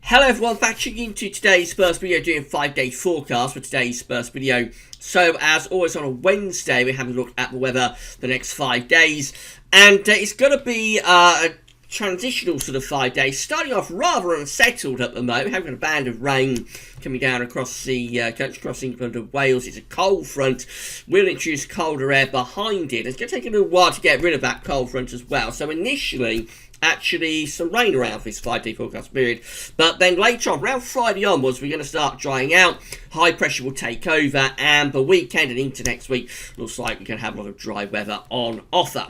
Hello everyone, back into today's first video doing 5-day forecast for today's first video. So as always on a Wednesday, we're having a look at the weather the next 5 days. And it's going to be a transitional sort of 5 days, starting off rather unsettled at the moment. We're having a band of rain coming down across the country, across England and Wales. It's a cold front, will introduce colder air behind it. It's going to take a little while to get rid of that cold front as well. So initially, actually some rain around for this 5-day forecast period, but then later on, around Friday onwards, we're going to start drying out. High pressure will take over, and the weekend and into next week looks like we're going to have a lot of dry weather on offer.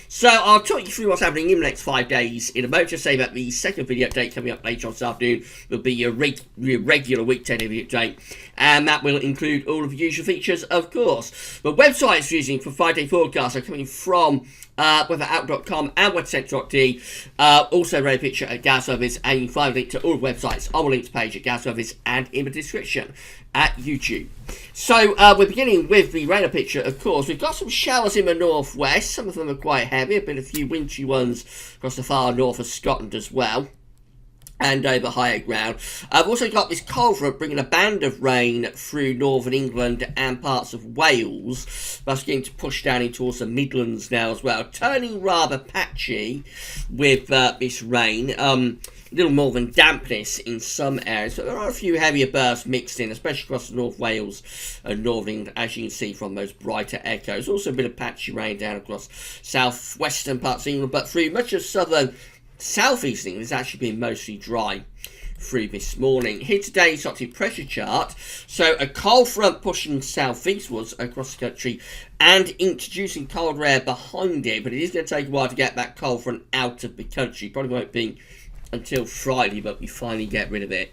So I'll talk you through what's happening in the next 5 days in a moment. Just say that the second video update coming up later on this afternoon will be your regular weekday video update, and that will include all of the usual features, of course. The websites we're using for 5-day forecasts are coming from weatherout.com and weathercentre.de. Also, radio picture at Gas Service, and you can find a link to all the websites on the links page at Gas Service and in the description at YouTube. So we're beginning with the radar picture, of course. We've got some showers in the northwest. Some of them are quite heavy. I've been a few wintry ones across the far north of Scotland as well, and over higher ground. I've also got this cold front bringing a band of rain through northern England and parts of Wales. That's going to push down into towards the Midlands now as well, turning rather patchy with this rain. A little more than dampness in some areas, but there are a few heavier bursts mixed in, especially across North Wales and Northern England, as you can see from those brighter echoes. Also a bit of patchy rain down across southwestern parts of England, but through much of southern southeast England, it's actually been mostly dry through this morning. Here today's Arctic pressure chart. So a cold front pushing southeastwards across the country and introducing colder air behind it, but it is going to take a while to get that cold front out of the country. Probably won't be until Friday, but we finally get rid of it.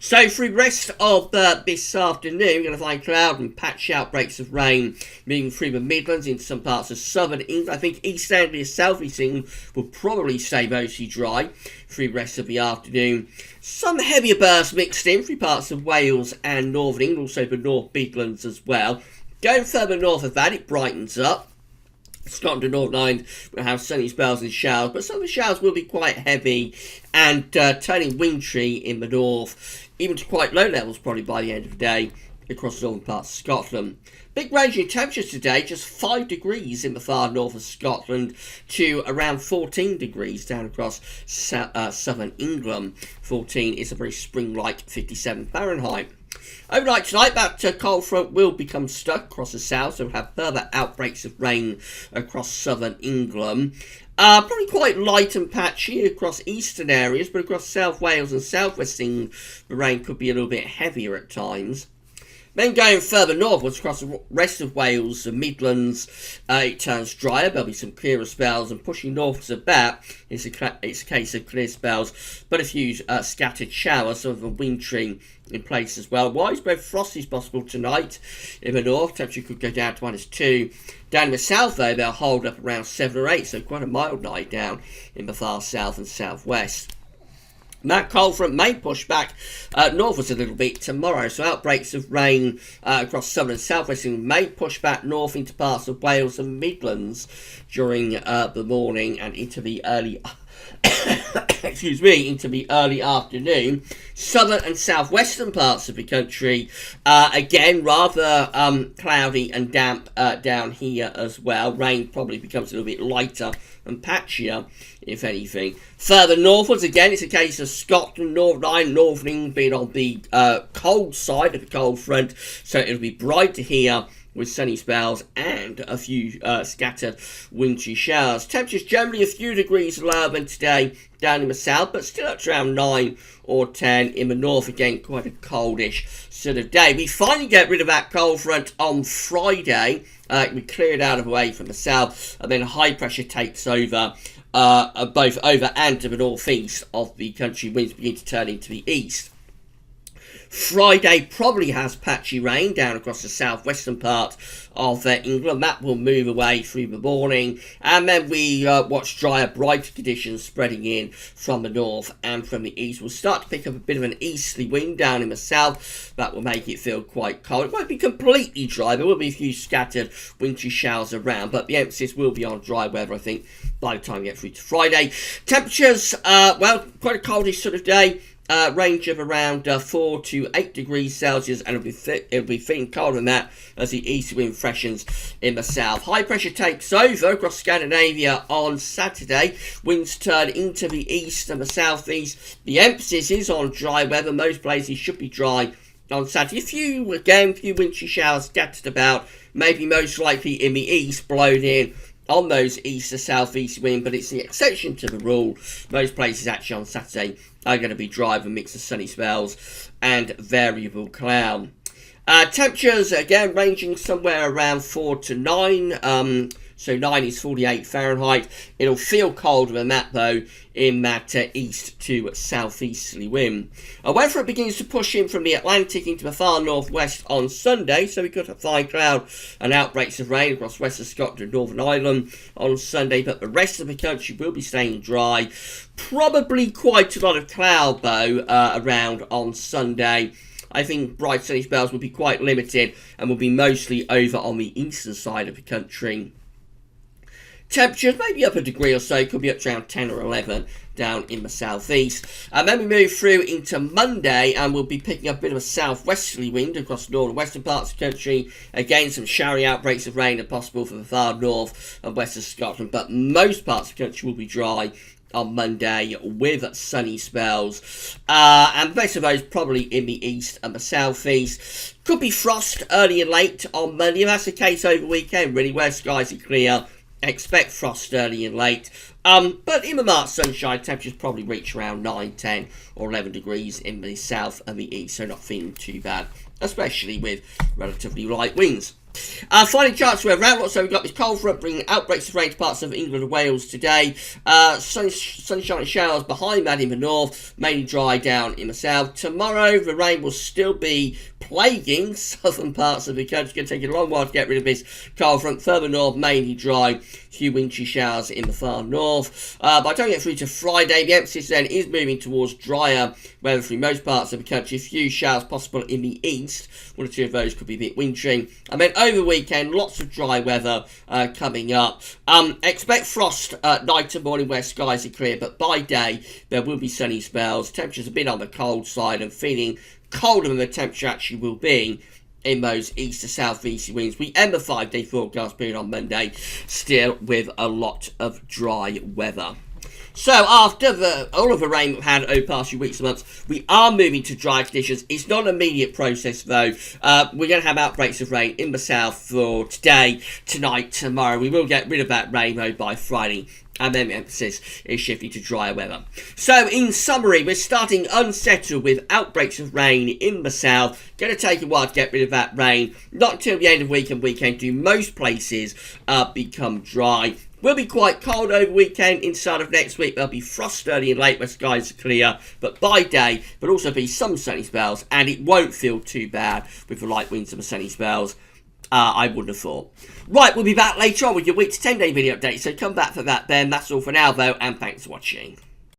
So through the rest of this afternoon, we're going to find cloud and patch outbreaks of rain moving through the Midlands into some parts of southern England. I think East Anglia, South East England will probably stay mostly dry through the rest of the afternoon. Some heavier bursts mixed in through parts of Wales and northern England, also the North Midlands as well. Going further north of that, it brightens up. Scotland and Northern Ireland will have sunny spells and showers, but some of the showers will be quite heavy and turning wintry in the north, even to quite low levels probably by the end of the day across the northern parts of Scotland. Big range in temperatures today, just 5 degrees in the far north of Scotland to around 14 degrees down across southern England. 14 is a very spring-like 57 Fahrenheit. Overnight tonight, that cold front will become stuck across the south, so we'll have further outbreaks of rain across southern England. Probably quite light and patchy across eastern areas, but across South Wales and South West England, the rain could be a little bit heavier at times. Then going further northwards across the rest of Wales, the Midlands, it turns drier. There'll be some clearer spells, and pushing northwards of that, it's a case of clear spells, but a few scattered showers, some of them wintry in place as well. Widespread frost is possible tonight in the north. Temperature could go down to -2. Down in the south, though, they'll hold up around 7 or 8, so quite a mild night down in the far south and southwest. That cold front may push back northwards a little bit tomorrow, so outbreaks of rain across southern and southwest may push back north into parts of Wales and Midlands during the morning and into the early into the early afternoon. Southern and southwestern parts of the country, again, rather cloudy and damp down here as well. Rain probably becomes a little bit lighter and patchier, if anything. Further northwards, again, it's a case of Scotland, Northern Ireland, Northern England being on the cold side of the cold front, so it'll be bright to here with sunny spells and a few scattered wintry showers. Temperatures generally a few degrees lower than today down in the south, but still up to around 9 or 10 in the north. Again, quite a coldish sort of day. We finally get rid of that cold front on Friday. We clear it out of the way from the south, and then high pressure takes over both over and to the northeast of the country. Winds begin to turn into the east. Friday probably has patchy rain down across the southwestern part of England. That will move away through the morning, and then we watch drier, brighter conditions spreading in from the north and from the east. We'll start to pick up a bit of an easterly wind down in the south. That will make it feel quite cold. It won't be completely dry. There will be a few scattered wintry showers around, but the emphasis will be on dry weather, I think, by the time we get through to Friday. Temperatures, well, quite a coldish sort of day. range of around 4 to 8 degrees Celsius, and it'll be feeling colder than that as the east wind freshens in the south. High pressure takes over across Scandinavia on Saturday. Winds turn into the east and the southeast. The emphasis is on dry weather. Most places should be dry on Saturday. A few wintry showers scattered about, maybe most likely in the east, blown in on those east to southeast wind, but it's the exception to the rule. Most places actually on Saturday are going to be dry with a mix of sunny spells and variable cloud. Temperatures, again, ranging somewhere around 4 to 9. So 9 is 48 Fahrenheit. It'll feel colder than that, though, in that east to southeasterly wind. Weather begins to push in from the Atlantic into the far northwest on Sunday, so we could have fine cloud and outbreaks of rain across western Scotland and Northern Ireland on Sunday, but the rest of the country will be staying dry. Probably quite a lot of cloud, though, around on Sunday. I think bright sunny spells will be quite limited and will be mostly over on the eastern side of the country. Temperatures maybe up a degree or so, could be up to around 10 or 11 down in the southeast. And then we move through into Monday, and we'll be picking up a bit of a southwesterly wind across the northern and western parts of the country. Again, some showery outbreaks of rain are possible for the far north and western Scotland, but most parts of the country will be dry on Monday with sunny spells, and most of those probably in the east and the southeast. Could be frost early and late on Monday. If that's the case over the weekend, really, where skies are clear, expect frost early and late. But in the March sunshine, temperatures probably reach around 9, 10 or 11 degrees in the south and the east, so not feeling too bad, especially with relatively light winds. Finally, charts weather outlook. So we've got this cold front bringing outbreaks of rain to parts of England and Wales today. Sunshine and showers behind that in the north, mainly dry down in the south. Tomorrow, the rain will still be plaguing southern parts of the country. It's going to take a long while to get rid of this cold front. Further north, mainly dry. Few wintry showers in the far north. By the time we get through to Friday, the emphasis then is moving towards drier weather through most parts of the country. Few showers possible in the east. One or two of those could be a bit wintry. And then over the weekend, lots of dry weather coming up. Expect frost night and morning where skies are clear, but by day there will be sunny spells. Temperatures a bit on the cold side and feeling colder than the temperature actually will be in those east to southeast winds. We end the 5-day forecast period on Monday still with a lot of dry weather. So after all of the rain we've had over the past few weeks and months, we are moving to dry conditions. It's not an immediate process, though. We're going to have outbreaks of rain in the south for today, tonight, tomorrow. We will get rid of that rain, though, by Friday. And then the emphasis is shifting to drier weather. So, in summary, we're starting unsettled with outbreaks of rain in the south. Going to take a while to get rid of that rain. Not until the end of week and weekend do most places become dry. Will be quite cold over weekend. Inside of next week, there'll be frost early and late where skies are clear. But by day, there'll also be some sunny spells. And it won't feel too bad with the light winds and the sunny spells. I wouldn't have thought. Right, we'll be back later on with your week to 10-day video update. So come back for that then. That's all for now, though. And thanks for watching.